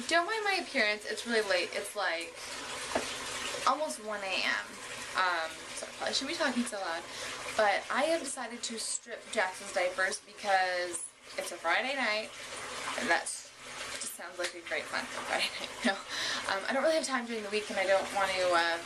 Don't mind my appearance. It's really late. It's like almost 1 a.m. So I probably shouldn't be talking so loud. But I have decided to strip Jaxten's diapers because it's a Friday night, and that's just sounds like a great fun for Friday night. No, I don't really have time during the week, and I don't want to.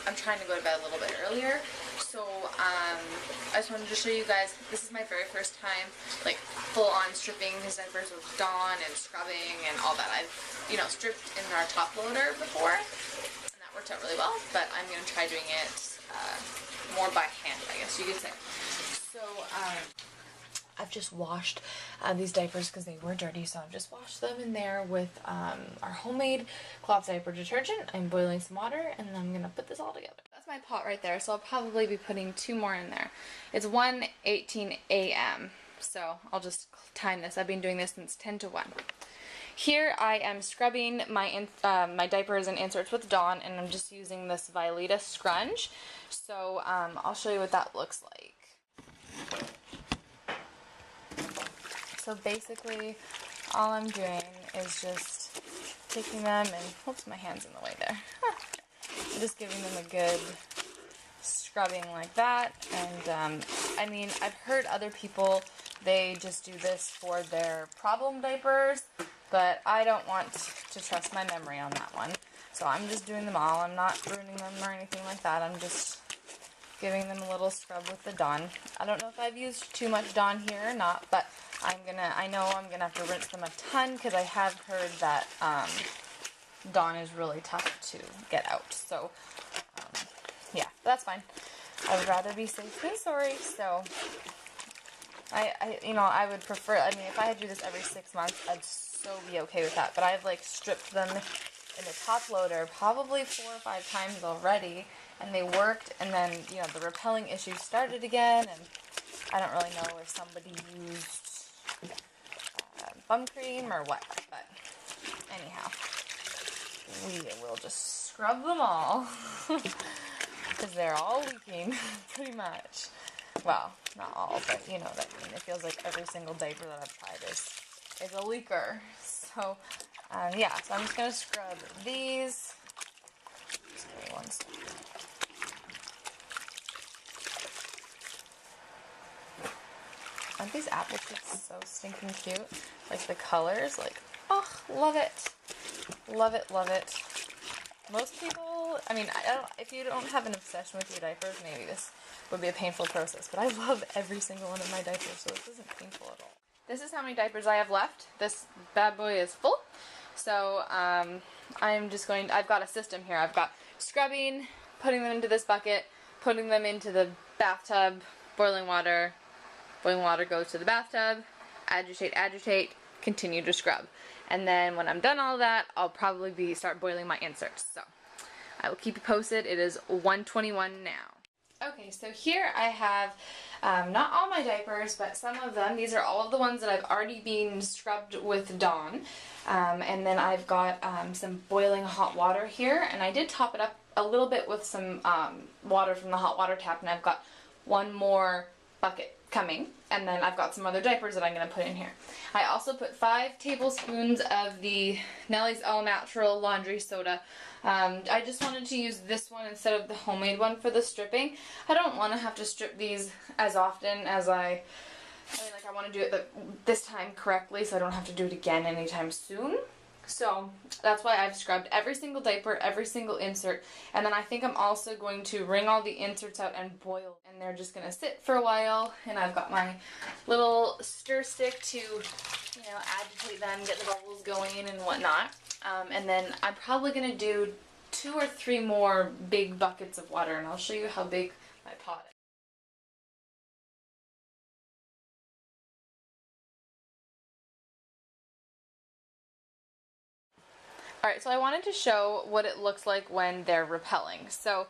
I'm trying to go to bed a little bit earlier, so I just wanted to show you guys. This is my very first time, like full-on stripping his diapers with Dawn and scrubbing and all that. I've, you know, stripped in our top loader before, and that worked out really well. But I'm gonna try doing it more by hand, I guess you could say. So I've just washed these diapers because they were dirty, so I've just washed them in there with our homemade cloth diaper detergent. I'm boiling some water, and then I'm going to put this all together. That's my pot right there, so I'll probably be putting 2 more in there. It's 1:18 a.m., so I'll just time this. I've been doing this since 10 to 1. Here I am scrubbing my my diapers and inserts with Dawn, and I'm just using this VEDA scrunch. So I'll show you what that looks like. So basically, all I'm doing is just taking them and, oops, my hand's in the way there. Just giving them a good scrubbing like that. And I mean, I've heard other people, they just do this for their problem diapers, but I don't want to trust my memory on that one. So I'm just doing them all. I'm not ruining them or anything like that. I'm just giving them a little scrub with the Dawn. I don't know if I've used too much Dawn here or not, but I know I'm gonna have to rinse them a ton because I have heard that Dawn is really tough to get out. So yeah, that's fine. I would rather be safe than sorry. So I would prefer. I mean, if I had to do this every 6 months, I'd so be okay with that. But I've like stripped them in the top loader probably 4 or 5 times already, and they worked. And then the repelling issue started again, and I don't really know if somebody used bum cream or what, but anyhow, we will just scrub them all because they're all leaking pretty much. Well, not all, but you know what I mean. It feels like every single diaper that I've tried is a leaker. So yeah, so I'm just gonna scrub these. Just give me 1 second. Aren't these apple chips so stinking cute? Like the colors, like, oh, love it. Love it, love it. Most people, I mean, if you don't have an obsession with your diapers, maybe this would be a painful process, but I love every single one of my diapers, so this isn't painful at all. This is how many diapers I have left. This bad boy is full. So, I'm just I've got a system here. I've got scrubbing, putting them into this bucket, putting them into the bathtub, boiling water goes to the bathtub, agitate, continue to scrub. And then when I'm done all that, I'll probably start boiling my inserts. So I will keep you posted. It is 1:21 now. Okay, so here I have not all my diapers, but some of them. These are all of the ones that I've already been scrubbed with Dawn. And then I've got some boiling hot water here, and I did top it up a little bit with some water from the hot water tap, and I've got 1 more bucket coming, and then I've got some other diapers that I'm going to put in here. I also put 5 tablespoons of the Nellie's All Natural laundry soda. I just wanted to use this one instead of the homemade one for the stripping. I don't want to have to strip these as often as I want to do it this time correctly, so I don't have to do it again anytime soon. So that's why I've scrubbed every single diaper, every single insert, and then I think I'm also going to wring all the inserts out and boil, and they're just going to sit for a while, and I've got my little stir stick to, agitate them, get the bubbles going and whatnot, and then I'm probably going to do 2 or 3 more big buckets of water, and I'll show you how big my pot is. Alright, so I wanted to show what it looks like when they're repelling. So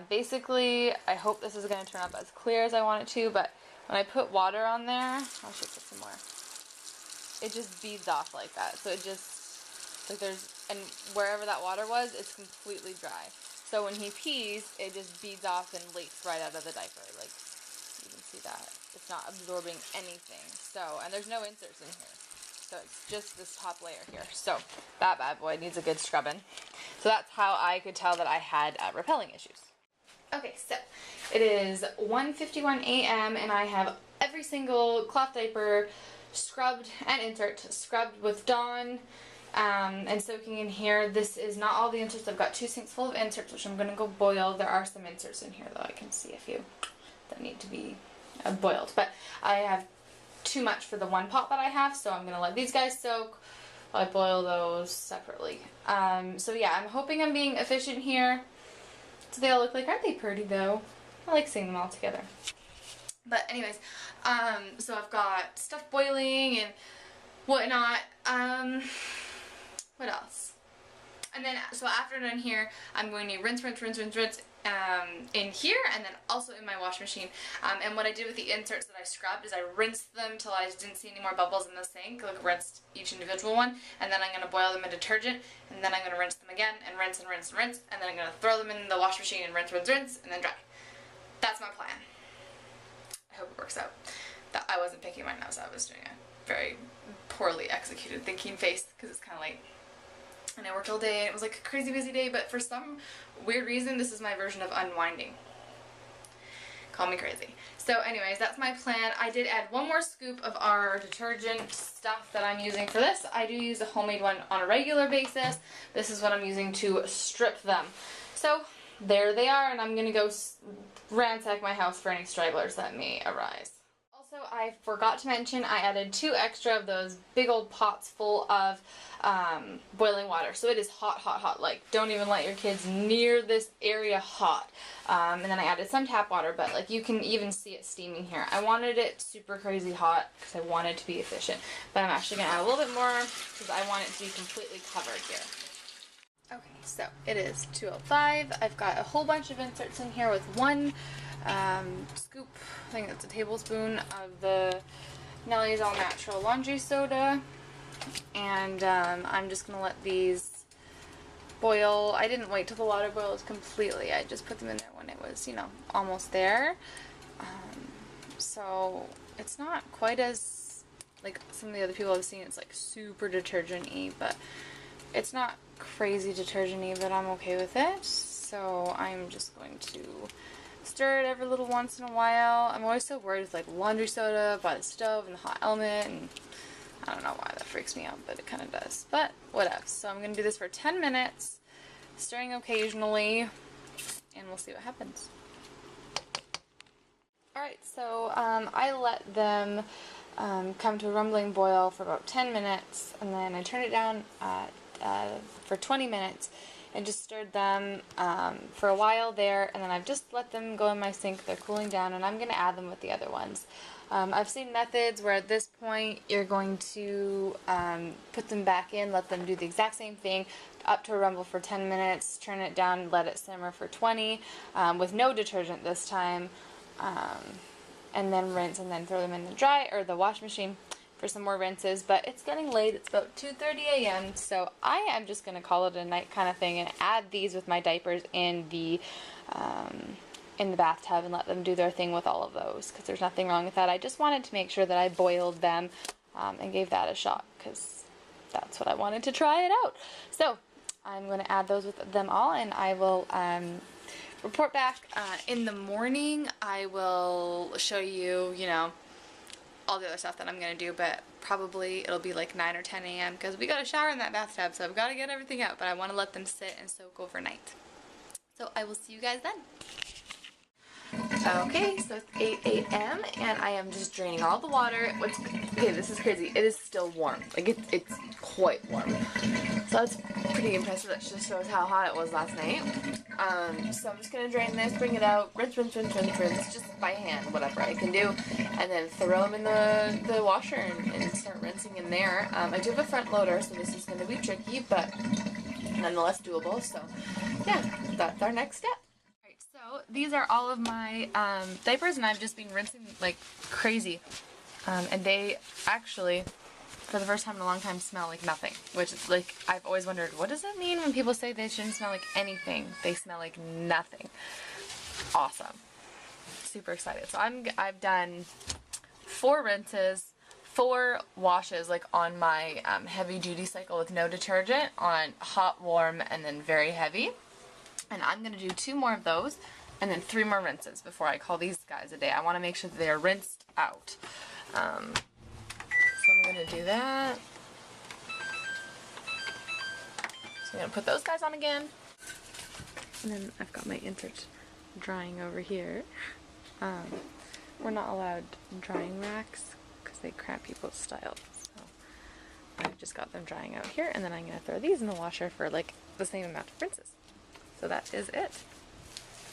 basically, I hope this is going to turn up as clear as I want it to, but when I put water on there, I'll show you some more, it just beads off like that. So it just, like and wherever that water was, it's completely dry. So when he pees, it just beads off and leaks right out of the diaper. Like, you can see that. It's not absorbing anything. So, and there's no inserts in here. so it's just this top layer here. So that bad boy needs a good scrubbing. So that's how I could tell that I had repelling issues. Okay, so it is 1:51 a.m. and I have every single cloth diaper scrubbed and insert scrubbed with Dawn and soaking in here. This is not all the inserts. I've got 2 sinks full of inserts, which I'm going to go boil. There are some inserts in here, though. I can see a few that need to be boiled, but I have too much for the one pot that I have, so I'm going to let these guys soak while I boil those separately. So yeah, I'm hoping I'm being efficient here. So they all look like, aren't they pretty though? I like seeing them all together. But anyways, so I've got stuff boiling and whatnot. What else? And then, so after done here, I'm going to rinse in here and then also in my wash machine. And what I did with the inserts that I scrubbed is I rinsed them till I didn't see any more bubbles in the sink, like rinsed each individual one, and then I'm going to boil them in detergent, and then I'm going to rinse them again, and rinse, and then I'm going to throw them in the wash machine and rinse, and then dry. That's my plan. I hope it works out. I wasn't picking my nose, I was doing a very poorly executed thinking face, because it's kind of late. And I worked all day, and it was like a crazy busy day, but for some weird reason, this is my version of unwinding. Call me crazy. So anyways, that's my plan. I did add 1 more scoop of our detergent stuff that I'm using for this. I do use a homemade one on a regular basis. This is what I'm using to strip them. So there they are, and I'm going to go ransack my house for any stragglers that may arise. Also, I forgot to mention I added 2 extra of those big old pots full of boiling water. So it is hot, hot, hot. Like, don't even let your kids near this area hot. And then I added some tap water, but like you can even see it steaming here. I wanted it super crazy hot because I wanted to be efficient. But I'm actually going to add a little bit more because I want it to be completely covered here. Okay, so it is 2:05. I've got a whole bunch of inserts in here with 1 scoop, I think that's a tablespoon of the Nellie's All Natural Laundry Soda, and I'm just going to let these boil. I didn't wait till the water boils completely, I just put them in there when it was, you know, almost there. So it's not quite as, like some of the other people I've seen, it's like super detergent-y, but it's not crazy detergent-y, but I'm okay with it. So I'm just going to stir it every little once in a while. I'm always so worried with like laundry soda by the stove and the hot element, and I don't know why that freaks me out, but it kind of does. But whatever. So I'm going to do this for 10 minutes, stirring occasionally, and we'll see what happens. Alright, so I let them come to a rumbling boil for about 10 minutes, and then I turned it down for 20 minutes and just stirred them for a while there, and then I've just let them go in my sink. They're cooling down, and I'm going to add them with the other ones. I've seen methods where at this point you're going to put them back in, let them do the exact same thing, up to a rumble for 10 minutes, turn it down, let it simmer for 20, with no detergent this time, and then rinse, and then throw them in the wash machine for some more rinses. But it's getting late, it's about 2:30 a.m. so I am just going to call it a night kind of thing and add these with my diapers in the bathtub and let them do their thing with all of those, because there's nothing wrong with that. I just wanted to make sure that I boiled them and gave that a shot, because that's what I wanted to try it out. So I'm going to add those with them all, and I will report back in the morning. I will show you, you know, all the other stuff that I'm going to do, but probably it'll be like 9 or 10 a.m. because we got a shower in that bathtub, so I've got to get everything out, but I want to let them sit and soak overnight. So I will see you guys then. Okay, so it's 8 a.m. and I am just draining all the water. Okay, this is crazy. It is still warm. Like, it's quite warm. So that's pretty impressive. That just shows how hot it was last night. So I'm just going to drain this, bring it out, rinse, just by hand, whatever I can do, and then throw them in the washer and start rinsing in there. I do have a front loader, so this is going to be tricky, but nonetheless doable. So yeah, that's our next step. So these are all of my diapers, and I've just been rinsing like crazy, and they actually, for the first time in a long time, smell like nothing, which is like, I've always wondered, what does it mean when people say they shouldn't smell like anything? They smell like nothing. Awesome. Super excited. So I've done 4 rinses, 4 washes, like on my heavy duty cycle with no detergent, on hot, warm, and then very heavy. And I'm going to do 2 more of those and then 3 more rinses before I call these guys a day. I want to make sure that they are rinsed out. So I'm going to do that. So I'm going to put those guys on again. And then I've got my insert drying over here. We're not allowed drying racks because they cramp people's style. So I've just got them drying out here, and then I'm going to throw these in the washer for like the same amount of rinses. So that is it.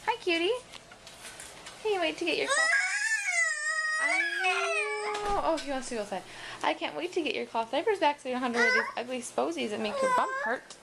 Hi, cutie. Can you wait to get your cloth? I know. Oh, he wants to go outside. I can't wait to get your cloth diapers back so you don't have to wear these ugly sposies that make your bum hurt.